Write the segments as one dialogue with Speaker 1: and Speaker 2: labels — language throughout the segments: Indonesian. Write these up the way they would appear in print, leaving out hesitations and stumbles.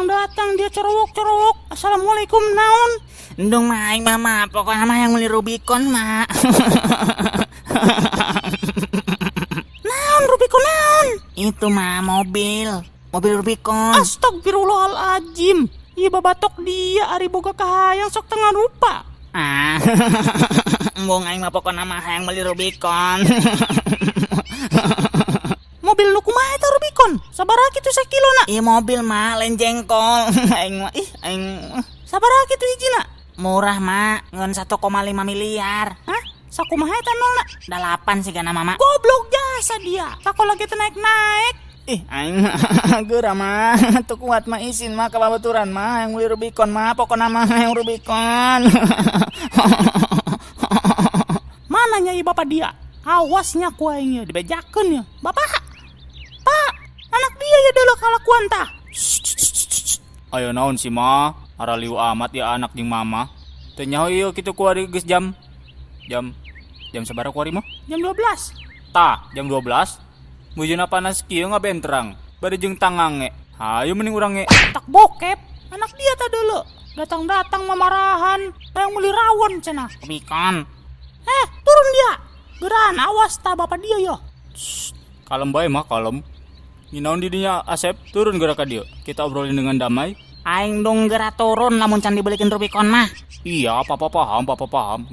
Speaker 1: datang dia cerowok. Assalamualaikum naon.
Speaker 2: Ndung maing mama, pokoknya mah yang beli Rubicon mah.
Speaker 1: Naon Rubicon naon?
Speaker 2: Itu mah mobil Rubicon.
Speaker 1: Astagfirullahaladzim. Iya babatok dia ari boga kahayang sok tengah rupa.
Speaker 2: Ah, embung aing mah pokoknya mah yang beli Rubicon.
Speaker 1: Mobil nu kumaha eta Rubicon? Sabaraha kitu sakilona?
Speaker 2: Iya mobil mah lain jengkol. Aing mah
Speaker 1: Sabaraha kitu hijina?
Speaker 2: murah mah ngan 1,5 miliar.
Speaker 1: Hah? Sakumaha eta nolna?
Speaker 2: 8 sih gana mama.
Speaker 1: Goblok jasa dia. Sakola kita naik-naik.
Speaker 2: Aing geura mah tuh kuat mah isin mah kababaturan mah yang beli Rubicon mah pokoknya mah yang Rubicon.
Speaker 1: Mananya ieu bapak dia? Awasnya ku aing dibejakeun ya. Bapak. Pak, anak dia ya dulu kalakuan tah.
Speaker 3: Ayo naon sih mah? Araliu amat ya anak jeung mama. Teu nyaho ieu kitu kuari geus jam sabaraha kuari mah?
Speaker 1: Jam 12.
Speaker 3: Tah, jam 12. Mujuna panas kieu ngabentrang. Bade jeung tangange. Hayu mending urang nge.
Speaker 1: Tak bokep. Anak dia tah dulu. Datang-datang mamarahan. Yang muli rawon cenah.
Speaker 2: Rubicon.
Speaker 1: Turun dia. Geran awas tah bapak dia yo.
Speaker 3: Kalem bae mah kalem. Ninaon di dinya Asep turun geura ka dieu. Kita obrolin dengan damai.
Speaker 2: Aing dong geura turun lamun can dibelikin Rubicon mah.
Speaker 3: Iya, papa paham.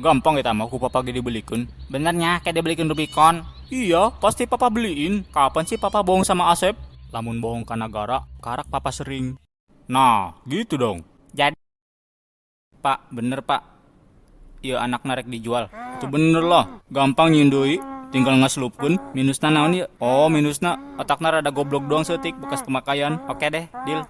Speaker 3: Gampang eta mah ku papa ge dibelikeun.
Speaker 2: Benernya kayak dibelikin Rubicon.
Speaker 3: Iya, pasti papa beliin. Kapan sih papa bohong sama Asep? Lamun bohong ka negara, karak papa sering. Nah, gitu dong.
Speaker 2: Jadi
Speaker 3: Pak, bener pak. Iya anak narek dijual. Itu bener lah. Gampang nyindui. Tinggal ngaslupkeun. Minusna naon ya? Oh, minusna otakna rada goblok doang seutik bekas pemakaian.
Speaker 2: oke deh, deal.